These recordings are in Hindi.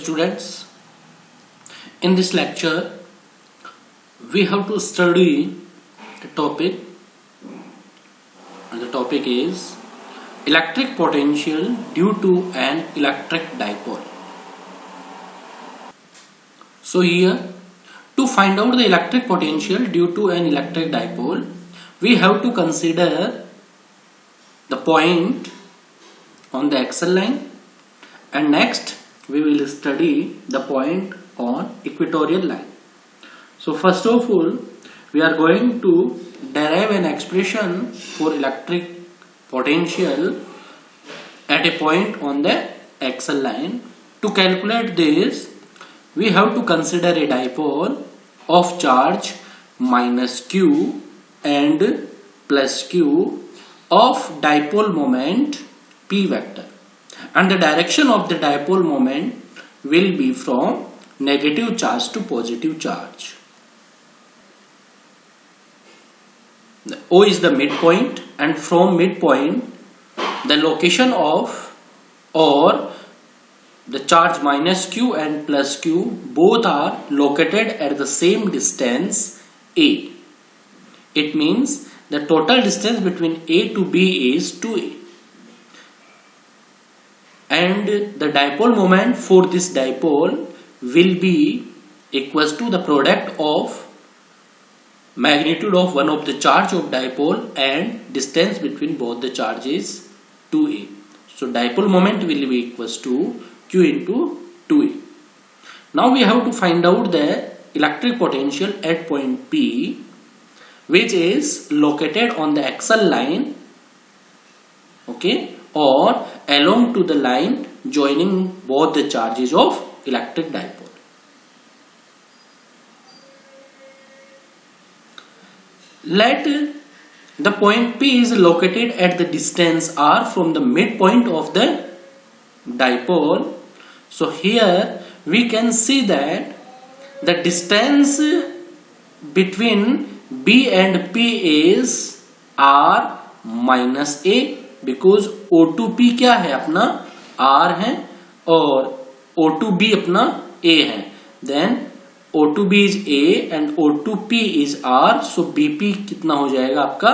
students, in this lecture we have to study a topic, and the topic is electric potential due to an electric dipole. So here, to find out the electric potential due to an electric dipole, we have to consider the point on the axial line, and next we will study the point on equatorial line. So first of all, we are going to derive an expression for electric potential at a point on the axial line. To calculate this, we have to consider a dipole of charge minus q and plus q of dipole moment p vector, and the direction of the dipole moment will be from negative charge to positive charge. The O is the midpoint, and from midpoint the location of or the charge minus q and plus q both are located at the same distance a. It means the total distance between A to B is 2a, and the dipole moment for this dipole will be equals to the product of magnitude of one of the charge of dipole and distance between both the charges 2a. So dipole moment will be equals to q into 2a. Now we have to find out the electric potential at point P, which is located on the axial line, okay, or along to the line joining both the charges of electric dipole. Let the point P is located at the distance r from the midpoint of the dipole. So here we can see that the distance between B and P is r minus a, because O2P क्या है अपना r है और O2B अपना a है. Then O2B is a and O2P is r. So BP कितना हो जाएगा आपका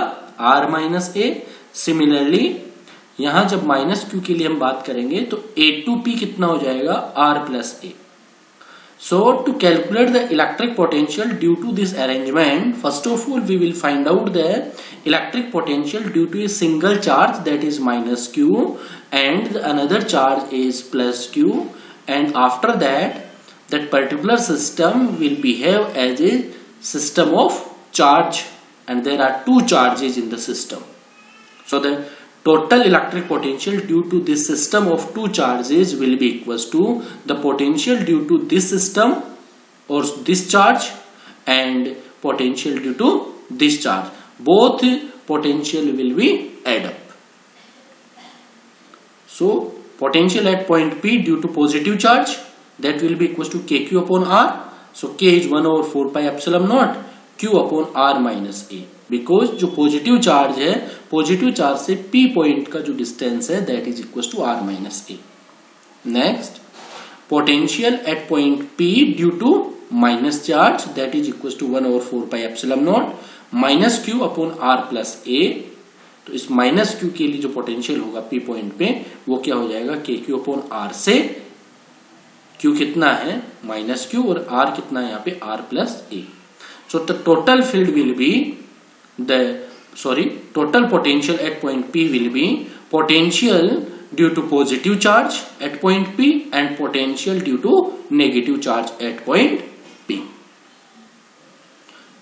r minus a. Similarly यहाँ जब माइनस q के लिए हम बात करेंगे तो A2P कितना हो जाएगा r plus a. So to calculate the electric potential due to this arrangement, first of all we will find out the electric potential due to a single charge, that is minus q, and another charge is plus q, and after that that particular system will behave as a system of charge, and there are two charges in the system. So the total electric potential due to this system of two charges will be equals to the potential due to this system or this charge and potential due to this charge. Both potential will be add up. So potential at point P due to positive charge, that will be equals to kq upon r. So k is 1 over 4 pi epsilon naught q upon r minus a, because जो पॉजिटिव चार्ज है, पॉजिटिव चार्ज से p पॉइंट का जो डिस्टेंस है that is equal to r minus a. Next, potential at point p due to minus charge that is equal to 1 over 4 pi epsilon not minus q upon r plus a. तो इस माइनस q के लिए जो पोटेंशियल होगा p पॉइंट पे वो क्या हो जाएगा kq अपॉन r से q कितना है माइनस q और r कितना है यहाँ पे r plus a. So the total field will be total potential at point P will be potential due to positive charge at point P and potential due to negative charge at point P.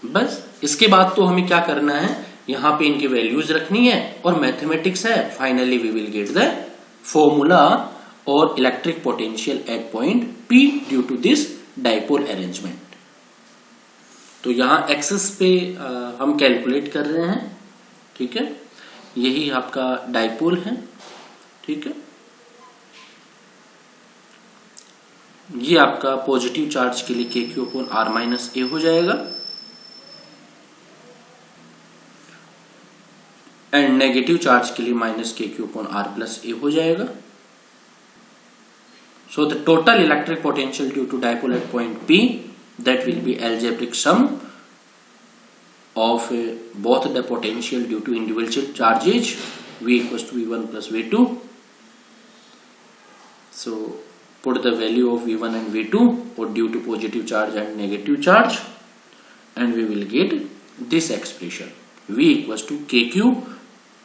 बस इसके बाद तो हमें क्या करना है, यहाँ पे इनकी वैल्यूज रखनी है और मैथमेटिक्स है. Finally we will get the formula और electric potential at point P due to this dipole arrangement. तो यहाँ एक्सेस पे हम कैलकुलेट कर रहे हैं, ठीक है. यही आपका डाइपोल है, ठीक है. ये आपका पॉजिटिव चार्ज के लिए kq upon r minus a हो जाएगा एंड नेगेटिव चार्ज के लिए minus kq upon r plus a हो जाएगा. So the total electric potential due to dipole at point P, that will be algebraic sum of both the potential due to individual charges, V equals to V1 plus V2. So put the value of V1 and V2 or due to positive charge and negative charge, and we will get this expression V equals to KQ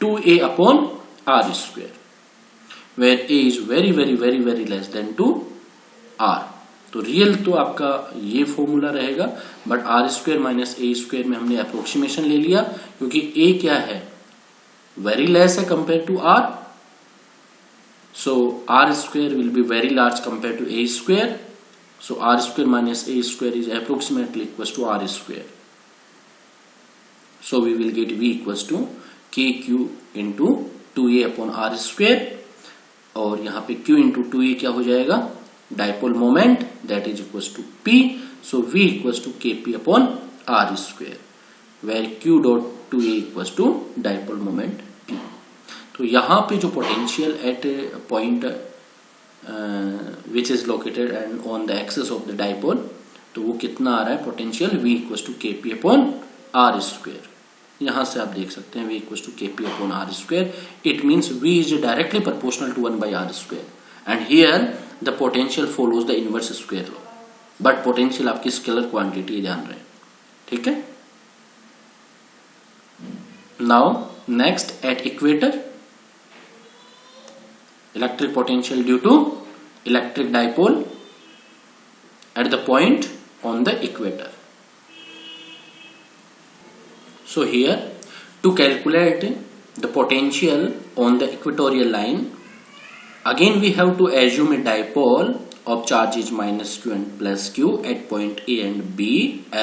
2A upon R square, where A is very less than to R. तो रियल तो आपका ये फॉर्मूला रहेगा, but R square minus a square में हमने अप्रोक्सीमेशन ले लिया, क्योंकि ए क्या है, वेरी लेस है compare to R. So R square will be very large compare to a square. So R square minus a square is approximately equal to R square. So we will get V equal to K Q into 2a upon R square, और यहाँ पे q इंटू 2a क्या हो जाएगा, dipole moment, that is equal to p. सो v equal to kp upon r square, where q dot 2a equal to dipole moment p. तो यहाँ पे जो potential at point which is located and on the axis of the dipole, तो वो कितना आ रहा है potential, v equal to kp upon r square. यहां से आप देख सकते हैं v equal to kp upon r square. It means v is directly proportional to 1 by r square, and here the potential follows the inverse square law. But potential आपकी स्केलर क्वांटिटी, ध्यान रहे, ठीक है. Now next at equator, electric potential due to electric dipole at the point on the equator. So here, to calculate the potential on the equatorial line, again we have to assume a dipole of charges minus q and plus q at point A and B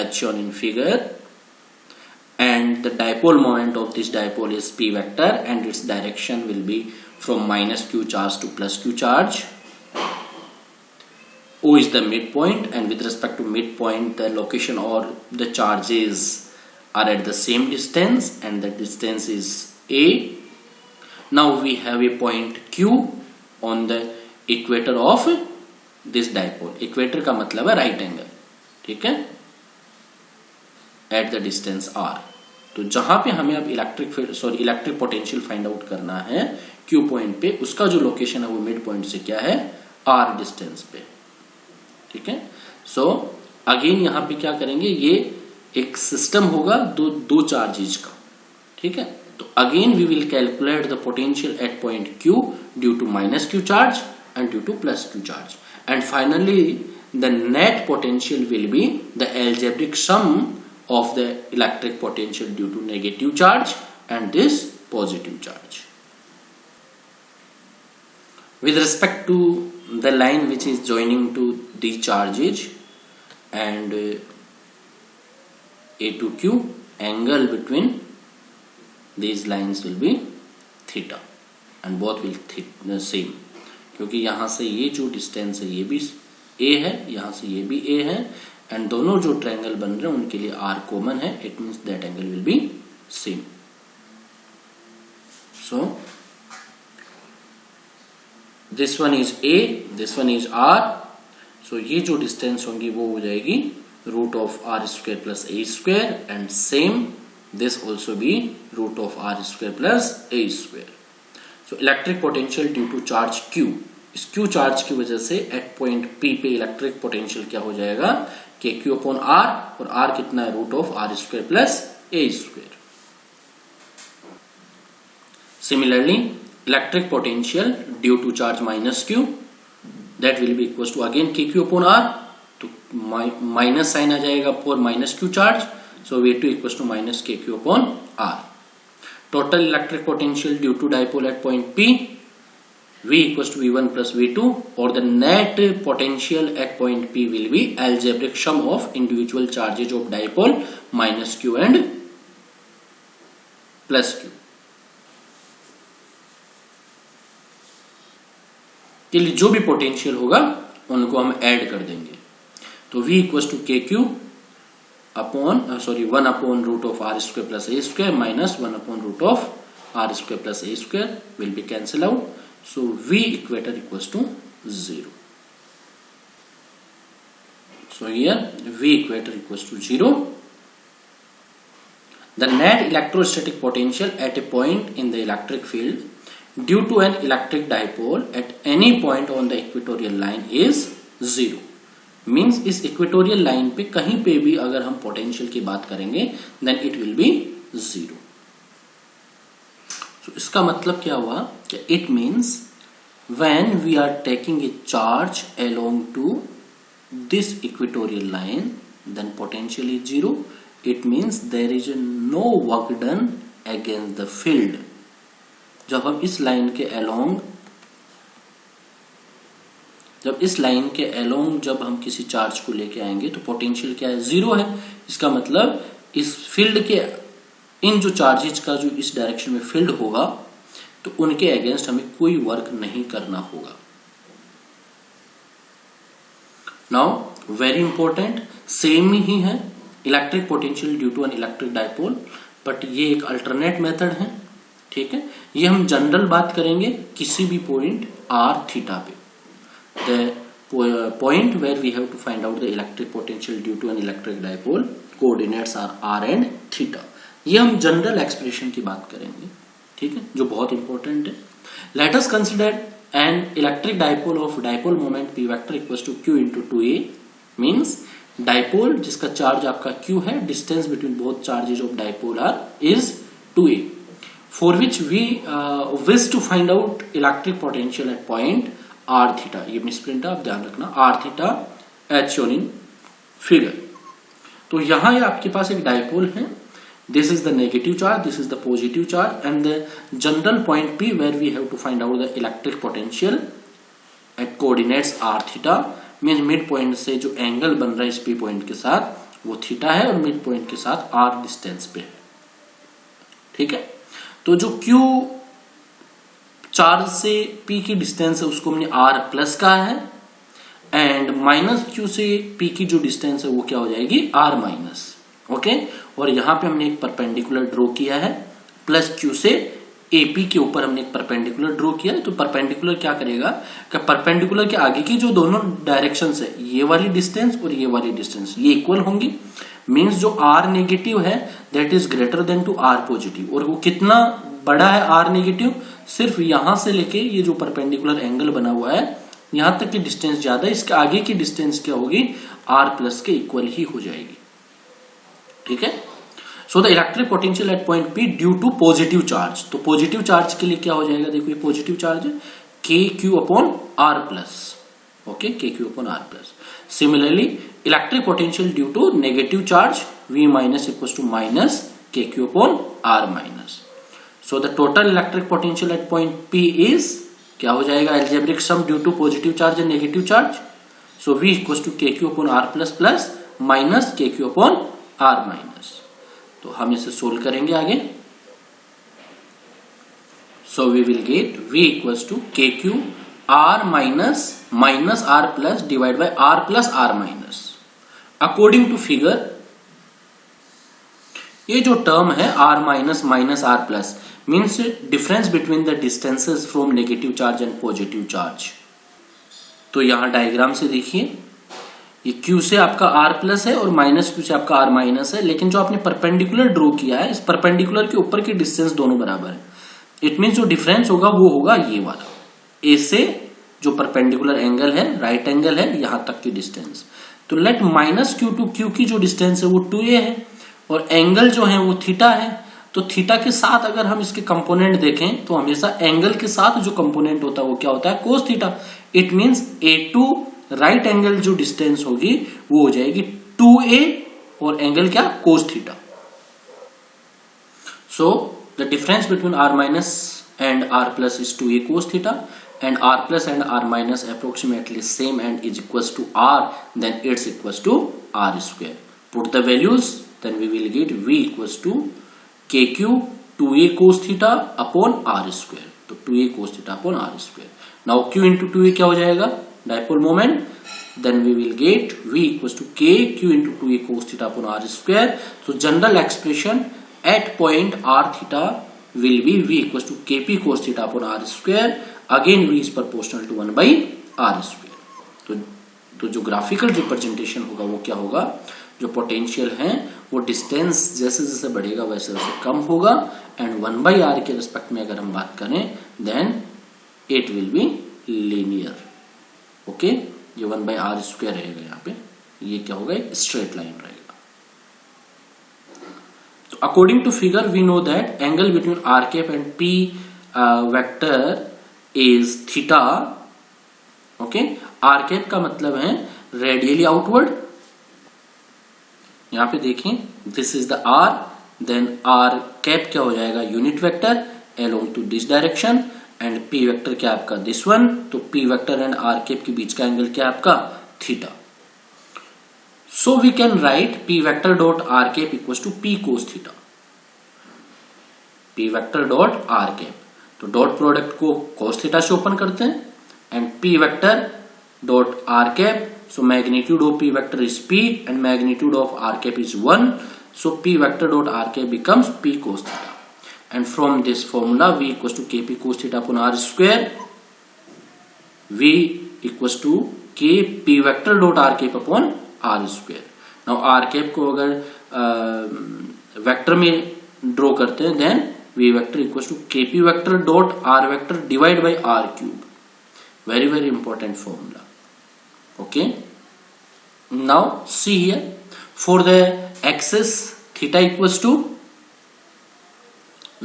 as shown in figure, and the dipole moment of this dipole is p vector, and its direction will be from minus q charge to plus q charge. O is the midpoint, and with respect to midpoint, the location or the charges are at the same distance, and the distance is A. Now we have a point Q on the equator of this dipole. Equator का मतलब है राइट एंगल, ठीक है, at the distance R. तो जहां पे हमें अब इलेक्ट्रिक पोटेंशियल फाइंड आउट करना है Q पॉइंट पे, उसका जो लोकेशन है वो मिड पॉइंट से क्या है, R डिस्टेंस पे, ठीक है. सो अगेन यहां पे क्या करेंगे, ये एक सिस्टम होगा दो चार्जेज का, ठीक है. तो again we will calculate the potential at point Q due to minus Q charge and due to plus Q charge, and finally the net potential will be the algebraic sum of the electric potential due to negative charge and this positive charge. With respect to the line which is joining to these charges and A to Q, angle between these lines will be theta, and both will same, क्योंकि यहाँ से ये जो डिस्टेंस है ये भी A है, यहाँ से ये भी A है, एंड दोनों जो ट्रायंगल बन रहे हैं उनके लिए R कॉमन है. It means that angle will be same. So this one is A, this one is R. सो ये जो डिस्टेंस होंगी वो हो जाएगी root of r square plus a square, and same this also be root of r square plus a square. So electric potential due to charge Q, इस Q चार्ज की वजह से at point P पे इलेक्ट्रिक पोटेंशियल क्या हो जाएगा, KQ upon R, और R कितना है, root of r square plus a square. Similarly, electric potential due to charge minus Q, that will be equals to again KQ upon R. तो माइनस साइन आ जाएगा for minus Q charge, so V2 equal to minus K Q upon R. Total electric potential due to dipole at point P, V equal to V1 plus V2, और the net potential at point P will be algebraic sum of individual charges of dipole minus Q and plus Q. के लिए जो भी पोटेंशियल होगा उनको हम ऐड कर देंगे. तो V equal to K Q upon 1 upon root of R square plus A square minus 1 upon root of R square plus A square will be cancel out. So V equator equal to 0. So here V equator equals to 0. The net electrostatic potential at a point in the electric field due to an electric dipole at any point on the equatorial line is 0. Means इस इक्वेटोरियल लाइन पे कहीं पे भी अगर हम पोटेंशियल की बात करेंगे देन इट विल बी 0. तो इसका मतलब क्या हुआ कि it means when we are taking a charge along to this equatorial line then potential is 0. It means there is no work done against the field. जब हम इस लाइन के अलोंग जब हम किसी चार्ज को लेके आएंगे तो पोटेंशियल क्या है 0 है. इसका मतलब इस फील्ड के इन जो चार्जेस का जो इस डायरेक्शन में फील्ड होगा तो उनके अगेंस्ट हमें कोई वर्क नहीं करना होगा. नाउ वेरी इंपॉर्टेंट सेम ही है electric potential due to an electric dipole, but ये एक अल्टरनेट मेथड है. ठीक है, ये हम जनरल बात करेंगे किसी भी पॉइंट r थीटा पे. The point where we have to find out the electric potential due to an electric dipole coordinates are r and theta. ये हम जनरल एक्सप्रेशन की बात करेंगे. ठीक है, जो बहुत इंपॉर्टेंट है. Let us consider an electric dipole of dipole moment p vector equals to q into 2a. Means dipole जिसका चार्ज आपका q है, distance between both charges of dipole R is 2a, for which we wish to find out electric potential at point r theta. ये मिसप्रिंट है, आप ध्यान रखना. r theta as shown in figure. तो यहां ये आपके पास एक डायपोल है. This is the negative charge, this is the positive charge and the general point p where we have to find out the electric potential at coordinates r theta. Mean mid point से जो एंगल बन रहा है इस पी पॉइंट के साथ वो थीटा है और मिड पॉइंट के साथ r डिस्टेंस पे है. ठीक है, तो जो q चार्ज से p की डिस्टेंस है उसको हमने r प्लस कहा है एंड माइनस q से p की जो डिस्टेंस है वो क्या हो जाएगी r माइनस. ओके, और यहां पे हमने एक परपेंडिकुलर ड्रॉ किया है प्लस q से AP के ऊपर हमने एक परपेंडिकुलर ड्रॉ किया है. तो परपेंडिकुलर क्या करेगा कि परपेंडिकुलर के आगे की जो दोनों डायरेक्शंस है, ये वाली डिस्टेंस और ये वाली डिस्टेंस, ये इक्वल होंगी. मींस जो r नेगेटिव है that is greater than to r positive. और वो कितना बड़ा है r नेगेटिव, सिर्फ यहां से लेके ये जो परपेंडिकुलर एंगल बना हुआ है यहां तक की डिस्टेंस ज्यादा है, इसके आगे की डिस्टेंस क्या होगी r प्लस के इक्वल ही हो जाएगी. ठीक है, so the electric potential at point P due to positive charge. तो पॉजिटिव चार्ज के लिए क्या हो जाएगा, देखो ये पॉजिटिव चार्ज है KQ upon R plus. Okay, KQ upon R plus. Similarly electric potential due to negative charge V minus equals to minus KQ upon R minus. So the total electric potential at point P is क्या हो जाएगा, algebraic sum due to positive charge and negative charge. So V equals to KQ upon R plus plus minus KQ upon R minus. तो हम इसे सोल्व करेंगे आगे. So we will get V equals to KQ R minus minus R plus divide by R plus R minus. According to figure ये जो टर्म है R minus minus R plus means difference between the distances from negative charge and positive charge. तो यहां डायग्राम से देखिए ये Q से आपका R प्लस है और माइनस Q से आपका R माइनस है, लेकिन जो आपने परपेंडिकुलर ड्रॉ किया है इस परपेंडिकुलर के ऊपर की डिस्टेंस दोनों बराबर है. इट मीन्स जो डिफरेंस होगा वो होगा ये वाला, A से जो परपेंडिकुलर एंगल है, राइट एंगल है, यहां तक की डिस्टेंस. तो let minus Q to Q की जो डिस्टेंस है वो 2a है और एंगल जो है वो थीटा है. तो थीटा के साथ अगर हम इसके कंपोनेंट देखें तो हमेशा एंगल के साथ जो कंपोनेंट होता है वो क्या होता है cos theta. It means A2 right angle जो डिस्टेंस होगी वो हो जाएगी 2a और एंगल क्या cos theta. So the difference between r minus and r plus is 2a cos theta and r plus and r minus approximately same and is equals to r, then it's equals to r square. Put the values, then we will get v equals to kq 2a cos theta upon r square. तो 2a cos theta upon r square. Now q into 2a क्या हो जाएगा dipole moment, then we will get v equals to kq into 2a cos theta upon r square. So general expression at point r theta will be v equals to kp cos theta upon r square. Again v is proportional to 1 by r square. तो तो जो ग्राफिकल रिप्रेजेंटेशन होगा वो क्या होगा, जो पोटेंशियल है वो डिस्टेंस जैसे जैसे बढ़ेगा वैसे वैसे कम होगा, एंड 1/r के रिस्पेक्ट में अगर हम बात करें then it will be linear. Okay, ये 1/r² रहेगा यहाँ पे, ये क्या होगा, एक स्ट्रेट लाइन रहेगा। तो according to figure we know that angle between r cap and p vector is theta. Okay, r cap का मतलब है रेडियली आउटवर्ड, यहां पे देखें this is the r, then r cap क्या हो जाएगा, unit vector along to this direction, and p vector क्या आपका दिस वन, तो p vector and r cap के बीच का एंगल क्या आपका theta. So we can right p vector dot r cap equals to p cos theta, p vector dot r cap, तो डॉट प्रोडक्ट को कोस थीटा से ओपन करते हैं, and p vector dot r cap, so magnitude of p vector is p and magnitude of r cap is 1, so p vector dot r cap becomes p cos theta, and from this formula v equals to kp cos theta upon r square, v equals to k p vector dot r cap upon r square। now r cap को अगर वेक्टर में ड्रॉ करते हैं then v vector equals to kp vector dot r vector divided by r cube, very very important formula। okay, now see here for the axis theta equals to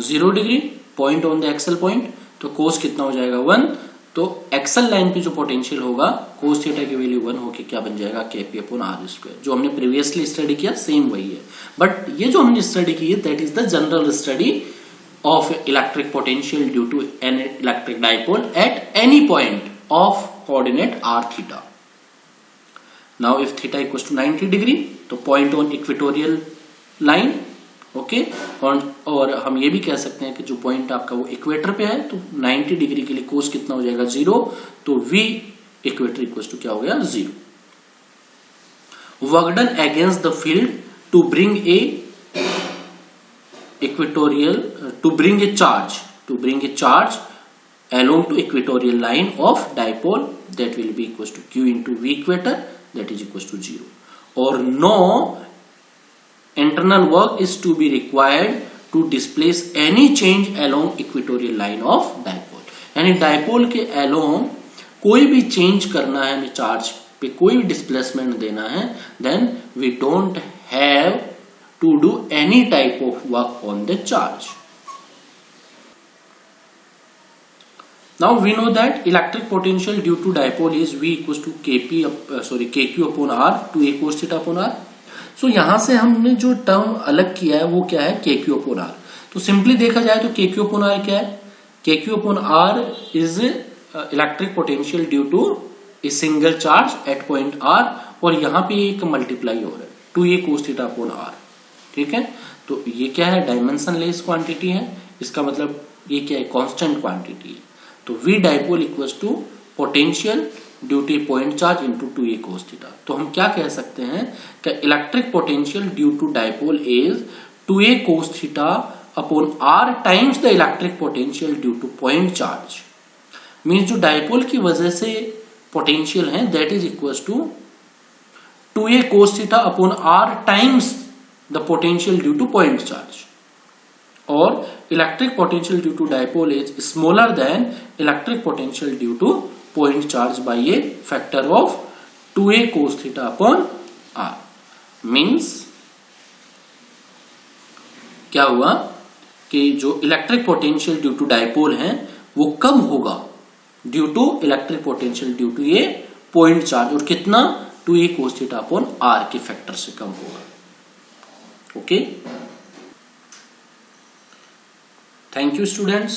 0 degree point on the axial point, तो cos कितना हो जाएगा 1, तो एक्सल लाइन पे जो पोटेंशियल होगा cos थीटा की वैल्यू 1 होके क्या बन जाएगा kp अपॉन r स्क्वायर, जो हमने प्रीवियसली स्टडी किया सेम वही है, बट ये जो हमने स्टडी की है that is the general study of electric potential due to an electric dipole at any point of coordinate r theta। now if theta equals to 90 degree तो point on equatorial line, okay, और हम ये भी कह सकते हैं कि जो पॉइंट आपका वो इक्वेटर पे है तो 90 डिग्री के लिए कोस कितना हो जाएगा 0, तो v इक्वेटर इक्वल्स टू क्या हो गया 0। Work done against the field to bring a equatorial to bring a charge along to equatorial line of dipole, that will be equals to q into v equator, that is equals to 0, or no internal work is to be required to displace any change along equatorial line of dipole, यानी डाइपोल के along कोई भी चेंज करना है, हमें चार्ज पे कोई भी डिस्प्लेसमेंट देना है, then we don't have to do any type of work on the charge। now we know that electric potential due to dipole is v equals to kq upon r to a cos theta upon r। so यहां से हमने जो टर्म अलग किया है वो क्या है kq upon r, तो सिंपली देखा जाए तो kq upon r क्या है, kq upon r is electric potential due to a single charge at point r, और यहां पे एक मल्टीप्लाई हो रहा है to a cos theta upon r, ठीक है। तो ये क्या है, डायमेंशन लेस क्वांटिटी है, इसका मतलब ये क्या है, कांस्टेंट क्वांटिटी है, तो v dipole equals to potential due to point charge into 2a cos theta. तो हम क्या कह सकते हैं कि electric potential due to dipole is 2a cos theta upon r times the electric potential due to point charge, means जो डाइपोल की वजह से पोटेंशियल है that is equals to 2a cos theta upon r times the potential due to point charge, or electric potential due to dipole is smaller than electric potential due to point charge by a factor of 2a cos theta upon r। means क्या हुआ कि जो electric potential due to dipole है वो कम होगा due to electric potential due to a point charge, और कितना 2a cos theta upon r के फैक्टर से कम होगा। Okay, thank you students.